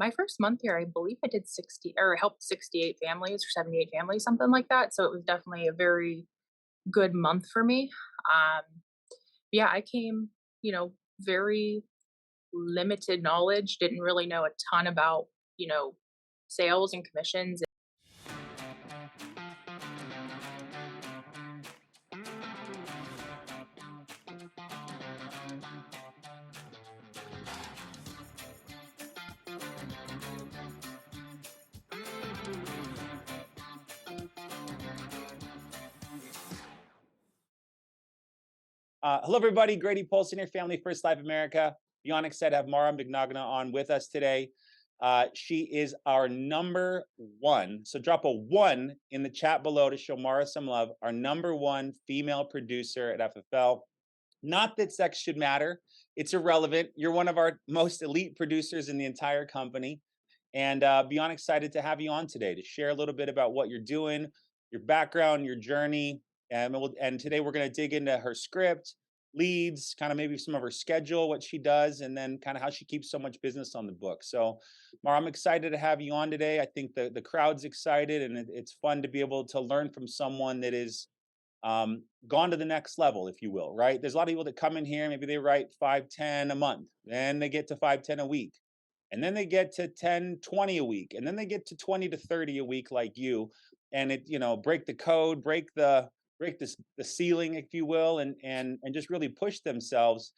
My first month here, I believe I did 60 or helped 68 families or 78 families, something like that. So it was definitely a very good month for me. Yeah, I came, very limited knowledge, didn't really know a ton about, sales and commissions. Hello, everybody. Grady Polson here, Family First Life America. Beyond excited to have Mara Mignogna on with us today. She is our number one. So drop a one in the chat below to show Mara some love. Our number one female producer at FFL. Not that sex should matter. It's irrelevant. You're one of our most elite producers in the entire company. And beyond excited to have you on today to share a little bit about what you're doing, your background, your journey. And today we're going to dig into her script, leads, kind of maybe some of her schedule, what she does, and then kind of how she keeps so much business on the book. So, Mara, I'm excited to have you on today. I think the crowd's excited, and it's fun to be able to learn from someone that is gone to the next level, if you will, right? There's a lot of people that come in here, maybe they write 5-10 a month, then they get to 5-10 a week, and then they get to 10-20 a week, and then they get to 20-30 a week like you, and break the code, break the ceiling, if you will, and just really push themselves.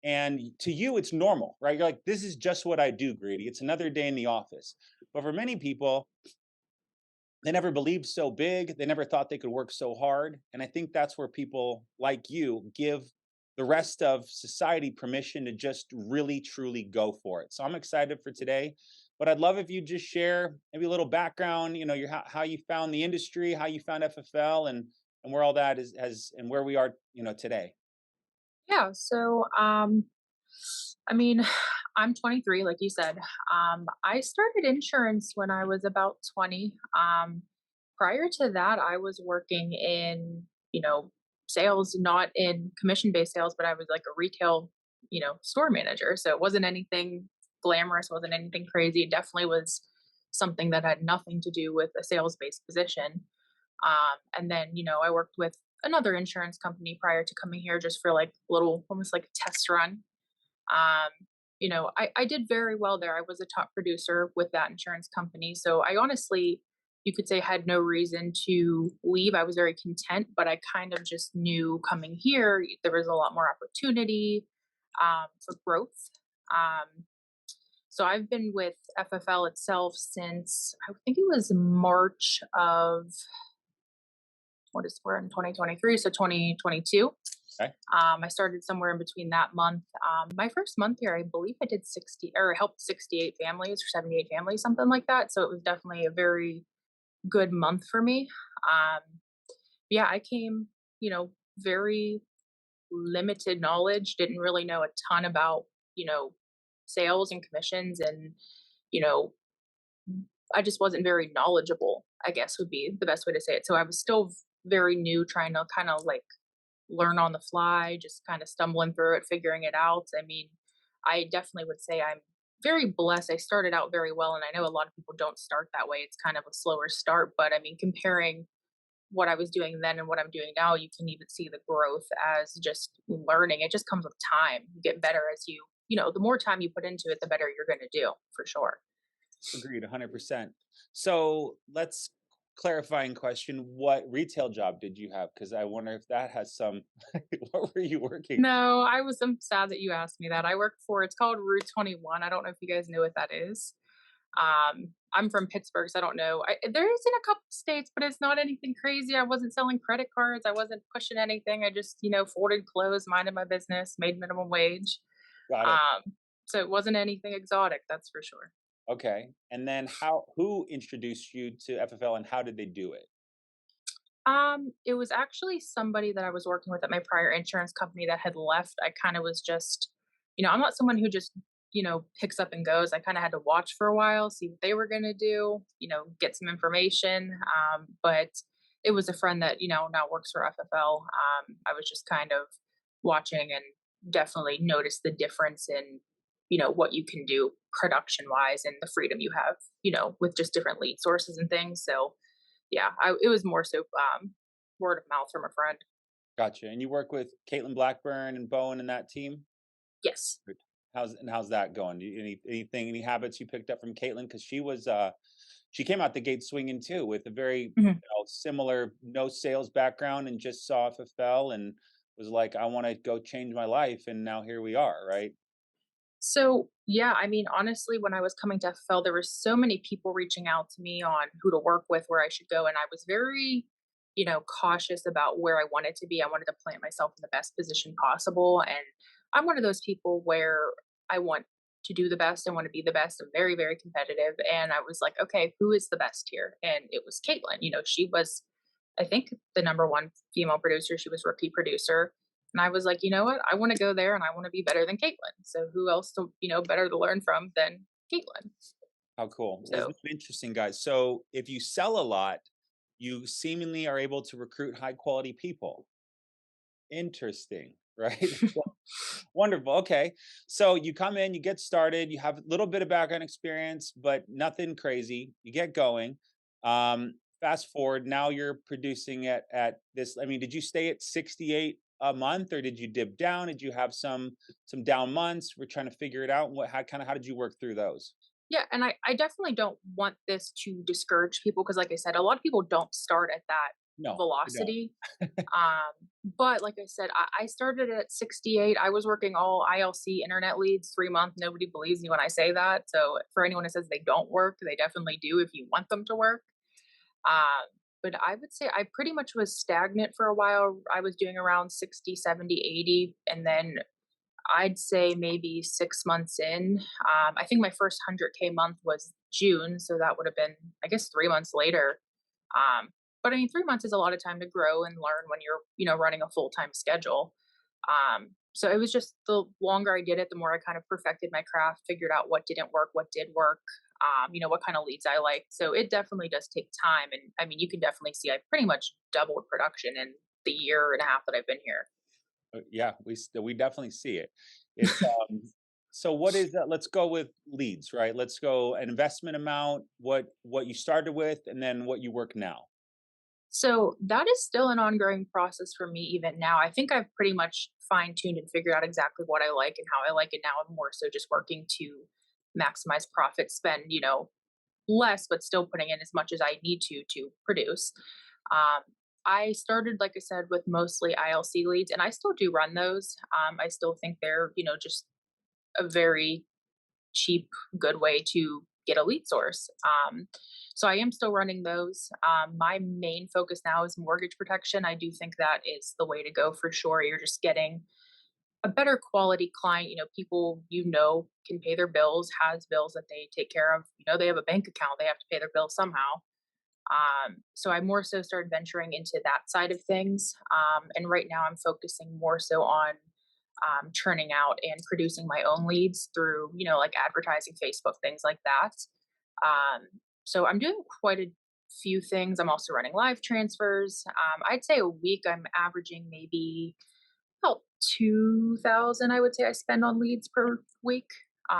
And to you, it's normal, right? You're like, this is just what I do, Grady. It's another day in the office. But for many people, they never believed so big. They never thought they could work so hard. And I think that's where people like you give the rest of society permission to just really, truly go for it. So I'm excited for today. But I'd love if you just share maybe a little background, how you found the industry, how you found FFL, and where all that is has and where we are, today. Yeah, so I mean, I'm 23, like you said. I started insurance when I was about 20. Prior to that, I was working in, sales, not in commission-based sales, but I was like a retail, store manager. So it wasn't anything glamorous, wasn't anything crazy. It definitely was something that had nothing to do with a sales-based position. And then, I worked with another insurance company prior to coming here just for like a little, almost like a test run. um, I did very well there. I was a top producer with that insurance company. So I honestly, you could say, had no reason to leave. I was very content, but I kind of just knew coming here, there was a lot more opportunity for growth. Um, so I've been with FFL itself since I think it was March of we're in 2023, so 2022. Okay. I started somewhere in between that month. My first month here, I believe I did 60 or helped 68 families or 78 families, something like that. So it was definitely a very good month for me. Um, yeah, I came, very limited knowledge, didn't really know a ton about, sales and commissions, and, you know, I just wasn't very knowledgeable, I guess would be the best way to say it. So I was still very new, trying to kind of like learn on the fly, just kind of stumbling through it, figuring it out. I mean, I definitely would say I'm very blessed. I started out very well, and I know a lot of people don't start that way. It's kind of a slower start, but I mean, comparing what I was doing then and what I'm doing now, you can even see the growth as just learning. It just comes with time. You get better as the more time you put into it, the better you're going to do for sure. Agreed, 100%. So let's clarifying question. What retail job did you have? Because I wonder if that has some, what were you working? No, I'm sad that you asked me that. I work for, it's called Route 21. I don't know if you guys know what that is. I'm from Pittsburgh, so I don't know. There is in a couple states, but it's not anything crazy. I wasn't selling credit cards. I wasn't pushing anything. I just, folded clothes, minded my business, made minimum wage. Got it. So it wasn't anything exotic, that's for sure. Okay. And then who introduced you to FFL and how did they do it? It was actually somebody that I was working with at my prior insurance company that had left. I kind of was just, I'm not someone who just, picks up and goes. I kind of had to watch for a while, see what they were going to do, get some information. But it was a friend that, now works for FFL. I was just kind of watching and definitely noticed the difference in, what you can do production wise and the freedom you have, with just different lead sources and things. So yeah, it was more so word of mouth from a friend. Gotcha. And you work with Caitlin Blackburn and Bowen and that team? Yes. Good. How's that going? Do you, any habits you picked up from Caitlin? Because she came out the gate swinging too with a very Mhm. similar no sales background and just saw if it fell and was like, I want to go change my life, and now here we are, right? So, yeah, I mean, honestly, when I was coming to FFL, there were so many people reaching out to me on who to work with, where I should go. And I was very, cautious about where I wanted to be. I wanted to plant myself in the best position possible. And I'm one of those people where I want to do the best. I want to be the best. I'm very, very competitive. And I was like, okay, who is the best here? And it was Caitlin. She was, I think, the number one female producer. She was rookie producer, and I was like, you know what? I want to go there and I want to be better than Caitlin. So who else to, better to learn from than Caitlin? How cool. Well, isn't So it interesting, guys? So if you sell a lot, you seemingly are able to recruit high quality people. Interesting, right? Wonderful. Okay. So you come in, you get started, you have a little bit of background experience, but nothing crazy. You get going. Fast forward, now you're producing at this. I mean, did you stay at 68 a month, or did you dip down? Did you have some down months? We're trying to figure it out. What how did you work through those? yeah, and I definitely don't want this to discourage people because, like I said, a lot of people don't start at that No, you don't. velocity. But like I said, I started at 68. I was working all ILC internet leads 3 months. Nobody believes me when I say that. So for anyone who says they don't work, they definitely do if you want them to work. Um, but I would say I pretty much was stagnant for a while. I was doing around 60, 70, 80. And then I'd say maybe 6 months in, I think my first 100K month was June. So that would have been, I guess, 3 months later. Um, but I mean, 3 months is a lot of time to grow and learn when you're, running a full time schedule. So it was just the longer I did it, the more I kind of perfected my craft, figured out what didn't work, what did work, what kind of leads I liked. So it definitely does take time. And I mean, you can definitely see I pretty much doubled production in the year and a half that I've been here. Yeah, we definitely see it. It's so what is that? Let's go with leads, right? Let's go an investment amount, what you started with, and then what you work now. So that is still an ongoing process for me even now. I think I've pretty much fine tuned and figured out exactly what I like and how I like it now. I'm more so just working to maximize profit, spend, less, but still putting in as much as I need to produce. Um, I started, like I said, with mostly ILC leads, and I still do run those. I still think they're, just a very cheap, good way to get a lead source. So I am still running those. My main focus now is mortgage protection. I do think that is the way to go for sure. You're just getting a better quality client, people can pay their bills, has bills that they take care of. They have a bank account, they have to pay their bills somehow. So I more so started venturing into that side of things. And right now I'm focusing more so on churning out and producing my own leads through, like advertising, Facebook, things like that. Um, so I'm doing quite a few things. I'm also running live transfers. I'd say a week I'm averaging maybe about 2,000, I would say I spend on leads per week.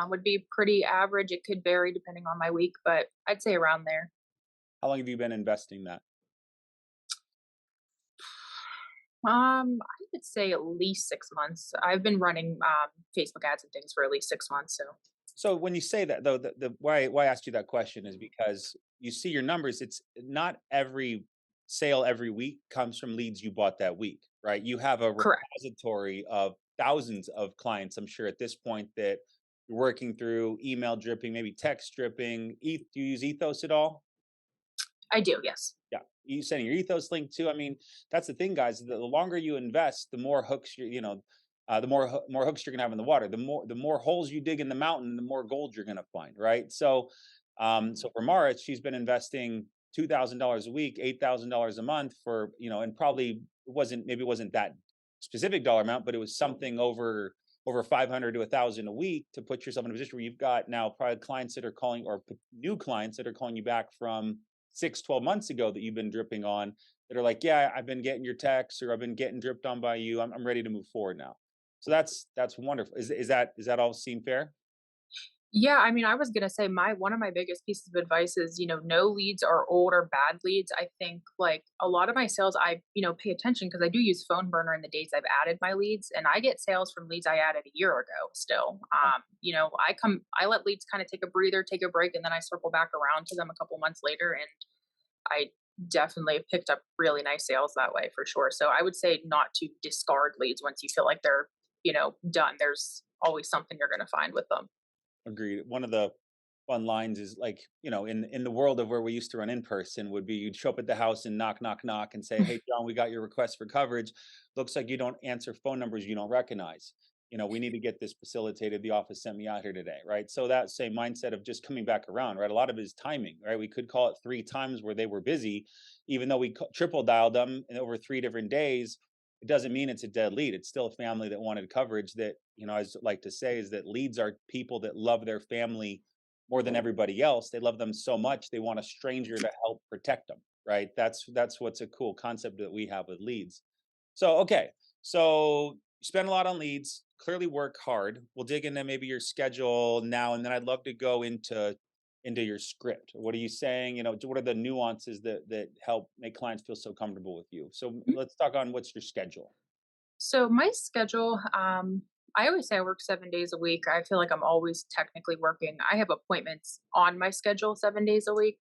Would be pretty average. It could vary depending on my week, but I'd say around there. How long have you been investing that? I would say at least 6 months. I've been running Facebook ads and things for at least 6 months. So So when you say that though, the why I asked you that question is because you see your numbers. It's not every sale every week comes from leads you bought that week, right? You have a correct. repository of thousands of clients, I'm sure at this point that you're working through email dripping, maybe text dripping. Do you use Ethos at all? I do, yes. Yeah, you sending your ethos link too. I mean, that's the thing, guys. The longer you invest, the more hooks more hooks you're gonna have in the water. The more holes you dig in the mountain, the more gold you're gonna find, right? So, so for Mara, she's been investing $2,000 a week, $8,000 a month for and probably it wasn't that specific dollar amount, but it was something over 500 to 1,000 a week to put yourself in a position where you've got now probably clients that are calling or new clients that are calling you back from 6, 12 months ago that you've been dripping on that are like, yeah, I've been getting your texts or I've been getting dripped on by you. I'm ready to move forward now. So that's wonderful. Is that all seem fair? Yeah, I mean, I was gonna say my one of my biggest pieces of advice is, no leads are old or bad leads. I think like a lot of my sales, I, pay attention because I do use phone burner in the days I've added my leads, and I get sales from leads I added a year ago still. I let leads kind of take a breather, take a break, and then I circle back around to them a couple months later, and I definitely have picked up really nice sales that way for sure. So I would say not to discard leads once you feel like they're, done. There's always something you're gonna find with them. Agreed. One of the fun lines is like, in the world of where we used to run in person would be you'd show up at the house and knock, knock, knock and say, "Hey, John, we got your request for coverage. Looks like you don't answer phone numbers you don't recognize. We need to get this facilitated. The office sent me out here today." Right. So that same mindset of just coming back around, right? A lot of it is timing, right? We could call it 3 times where they were busy, even though we triple dialed them in over 3 different days. It doesn't mean it's a dead lead. It's still a family that wanted coverage that, I like to say is that leads are people that love their family more than everybody else. They love them so much they want a stranger to help protect them, right? That's what's a cool concept that we have with leads. So, okay. So, you spend a lot on leads, clearly work hard. We'll dig into maybe your schedule now and then I'd love to go into your script. What are you saying? What are the nuances that help make clients feel so comfortable with you? So, let's talk on what's your schedule. So my schedule, I always say I work 7 days a week. I feel like I'm always technically working. I have appointments on my schedule 7 days a week.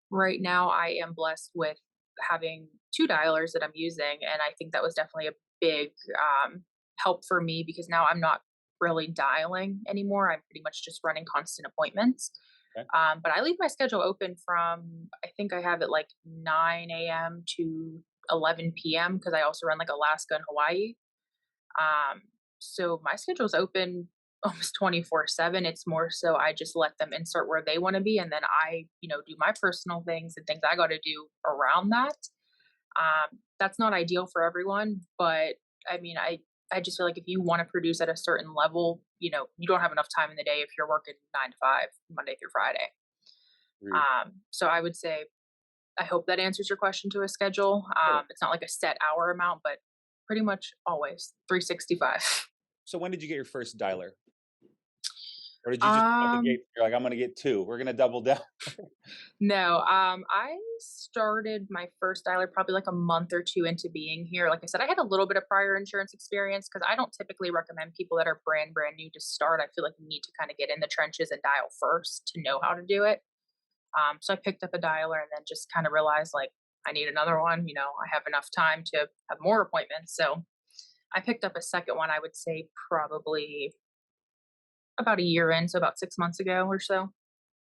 Right now, I am blessed with having two dialers that I'm using, and I think that was definitely a big help for me because now I'm not really dialing anymore. I'm pretty much just running constant appointments. Okay. But I leave my schedule open from, I think I have it like 9 a.m. to 11 p.m. because I also run like Alaska and Hawaii. Um, so my schedule's open almost 24/7. It's more so I just let them insert where they want to be. And then I, do my personal things and things I got to do around that. That's not ideal for everyone, but I mean, I just feel like if you want to produce at a certain level, you don't have enough time in the day if you're working 9 to 5, Monday through Friday. Agreed. So I would say I hope that answers your question to a schedule. Sure. It's not like a set hour amount, but pretty much always 365. So when did you get your first dialer? Or did you just come out the Um, gate, you're like, "I'm gonna get 2. We're gonna double down." no, I started my first dialer probably like a month or two into being here. Like I said, I had a little bit of prior insurance experience because I don't typically recommend people that are brand new to start. I feel like you need to kind of get in the trenches and dial first to know how to do it. So I picked up a dialer and then just kind of realized like I need another one. I have enough time to have more appointments. So I picked up a second one, I would say probably about a year in, so about 6 months ago or so.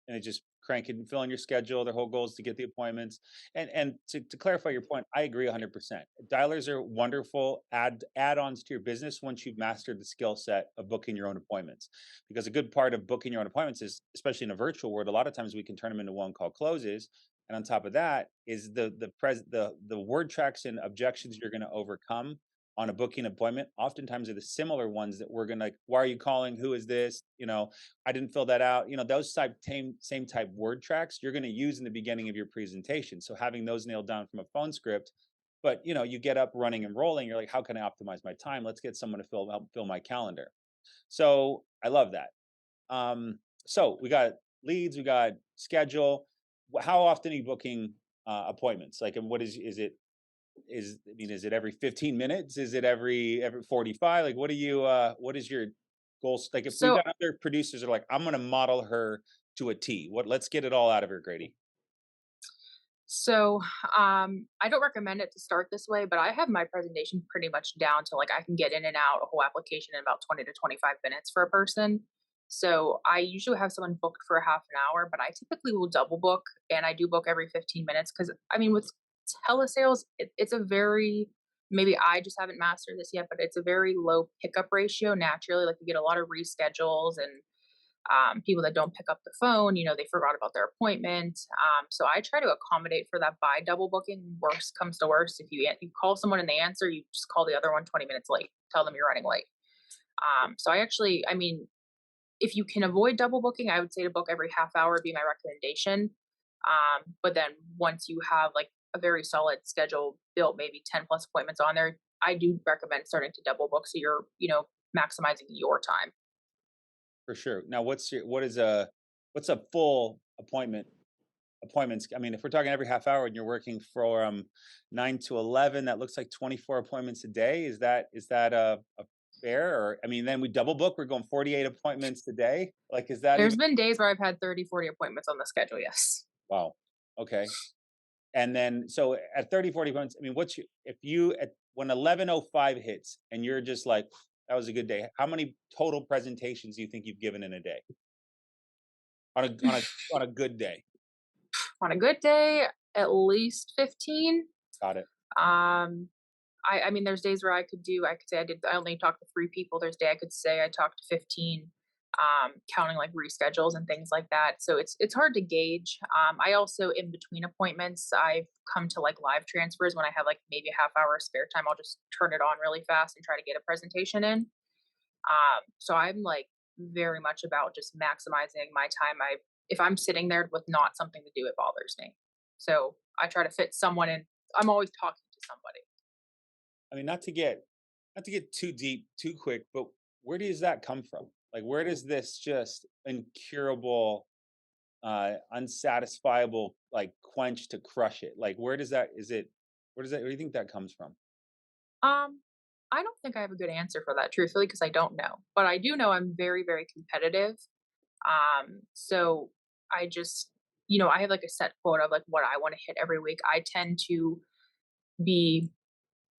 And it just crank it and fill in your schedule. Their whole goal is to get the appointments. And to clarify your point, I agree 100%. Dialers are wonderful add-ons to your business once you've mastered the skill set of booking your own appointments. Because a good part of booking your own appointments is, especially in a virtual world, a lot of times we can turn them into one call closes. And on top of that is the word tracks and objections you're going to overcome on a booking appointment. Oftentimes are the similar ones that we're going to like, why are you calling? Who is this? I didn't fill that out. Those same type word tracks you're going to use in the beginning of your presentation. So having those nailed down from a phone script, but you get up running and rolling. You're like, how can I optimize my time? Let's get someone to help fill my calendar. So I love that. So we got leads, we got schedule. How often are you booking appointments? Like, and what is it? Is it every 15 minutes? Is it every 45? Like, what is your goals? Like, if we've So got other producers that are like, I'm gonna model her to a T. Let's get it all out of her, Grady. So, I don't recommend it to start this way, but I have my presentation pretty much down to like I can get in and out a whole application in about 20 to 25 minutes for a person. So I usually have someone booked for a half an hour, but I typically will double book and I do book every 15 minutes because I mean, with telesales, it's a very, maybe I just haven't mastered this yet, but it's a very low pickup ratio naturally. Like you get a lot of reschedules and people that don't pick up the phone, they forgot about their appointment. So I try to accommodate for that by double booking. Worst comes to worst, if you call someone and they answer, you just call the other one 20 minutes late. Tell them you're running late. So I mean, if you can avoid double booking, I would say to book every half hour would be my recommendation. But then once you have like a very solid schedule built, maybe 10 plus appointments on there, I do recommend starting to double book so you're, maximizing your time. for sure. Now, what's a full appointments? I mean, if we're talking every half hour and you're working from 9 to 11, that looks like 24 appointments a day. Is that a fair? Or I mean, then we double book. We're going 48 appointments a day. Like, is that There's even? been days where I've had 30, 40 appointments on the schedule, yes. Wow. Okay. And then so at 30, 40 points, I mean, what's your if you at when 11:05 hits and you're just like, that was a good day. How many total presentations do you think you've given in a day? On a good day. On a good day, at least 15. Got it. Um, I mean, there's days where I could say I only talked to 3 people. There's day I could say I talked to 15, counting, like, reschedules and things like that. So it's hard to gauge. I also in between appointments, I've come to, like, live transfers when I have, like, maybe a half hour spare time, I'll just turn it on really fast and try to get a presentation in. So I'm, like, very much about just maximizing my time. I If I'm sitting there with not something to do, it bothers me. So I try to fit someone in. I'm always talking to somebody. I mean, not to get too deep too quick, but where does that come from? Like, where does this just incurable, unsatisfiable, like, quench to crush it? Like, where do you think that comes from? Um, I don't think I have a good answer for that, truthfully, because I don't know. But I do know I'm very, very competitive. So I just, I have like a set quota of like what I want to hit every week. I tend to be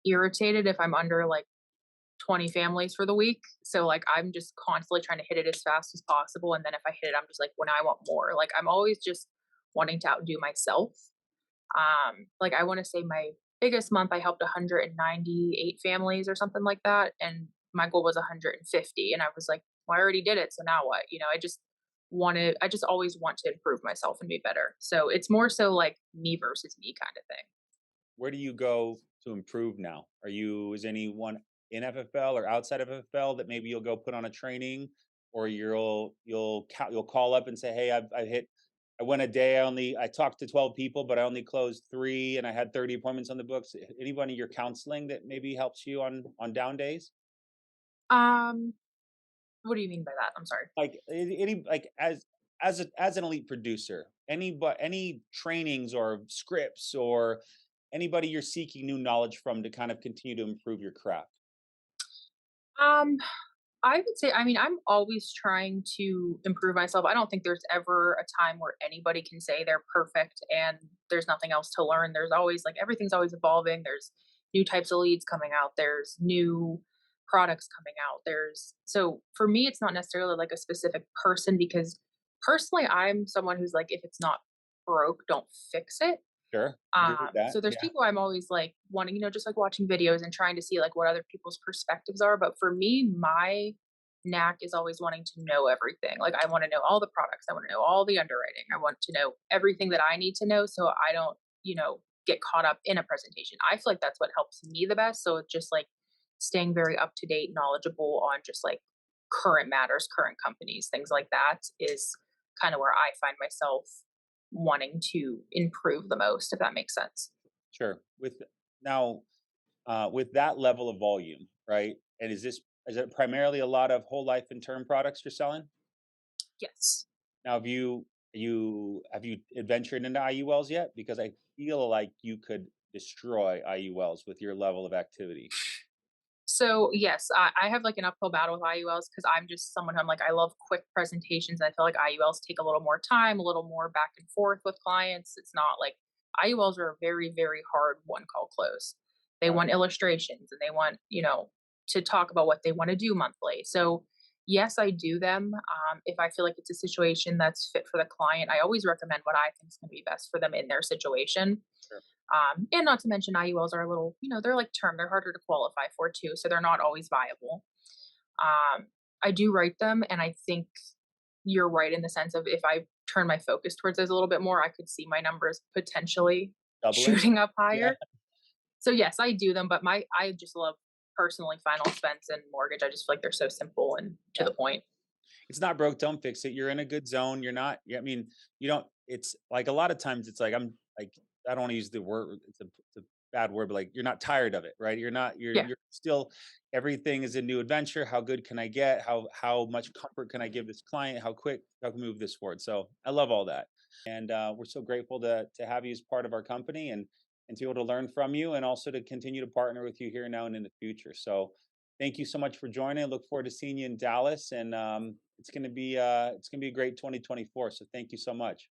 irritated if I'm under like 20 families for the week. So like I'm just constantly trying to hit it as fast as possible. And then if I hit it, I'm just like, when I want more. Like I'm always just wanting to outdo myself. Like I want to say my biggest month I helped 198 families or something like that, and my goal was 150, and I was like, well, I already did it, so now what? I just always want to improve myself and be better. So it's more so like me versus me kind of thing. Where do you go to improve now? Is anyone in FFL or outside of FFL that maybe you'll go put on a training, or you'll call up and say, "Hey, I went a day. I talked to 12 people, but I only closed 3 and I had 30 appointments on the books." Anybody you're counseling that maybe helps you on down days? Um, what do you mean by that? I'm sorry. Like any like as an elite producer, any trainings or scripts or anybody you're seeking new knowledge from to kind of continue to improve your craft. Um, I would say, I mean, I'm always trying to improve myself. I don't think there's ever a time where anybody can say they're perfect and there's nothing else to learn. There's always like everything's always evolving. There's new types of leads coming out. There's new products coming out. So for me, it's not necessarily like a specific person because personally, I'm someone who's like, if it's not broke, don't fix it. Sure, agree with that. So there's Yeah, people I'm always like wanting, just like watching videos and trying to see like what other people's perspectives are. But for me, my knack is always wanting to know everything. Like I want to know all the products. I want to know all the underwriting. I want to know everything that I need to know so I don't, get caught up in a presentation. I feel like that's what helps me the best. So it's just like staying very up to date, knowledgeable on just like current matters, current companies, things like that is kind of where I find myself wanting to improve the most, if that makes sense. sure. Now, with that level of volume, right? And is it primarily a lot of whole life and term products you're selling? Yes. Now, have you adventured into IULs yet? Because I feel like you could destroy IULs with your level of activity. So yes, I have like an uphill battle with IULs because I'm just someone who I'm like I love quick presentations. I feel like IULs take a little more time, a little more back and forth with clients. It's not like IULs are a very very hard one call close. They Got want it. illustrations and they want to talk about what they want to do monthly. So yes, I do them. If I feel like it's a situation that's fit for the client, I always recommend what I think is going to be best for them in their situation. Sure. And not to mention IULs are a little, they're like term, they're harder to qualify for too, so they're not always viable. I do write them, and I think you're right in the sense of if I turn my focus towards those a little bit more, I could see my numbers potentially Doubling? shooting up Yeah, higher. So yes, I do them, but I just love personally final expense and mortgage. I just feel like they're so simple and to yeah. the point. It's not broke, don't fix it. You're in a good zone. You're not. I mean, you don't. It's like a lot of times. It's like I don't want to use the word. It's a bad word, but like you're not tired of it, right? Yeah. You're still, everything is a new adventure. How good can I get? How much comfort can I give this client? How quick how can we move this forward? So I love all that. And we're so grateful to have you as part of our company and to be able to learn from you and also to continue to partner with you here now and in the future. So thank you so much for joining. I look forward to seeing you in Dallas, and it's gonna be a great 2024. So thank you so much.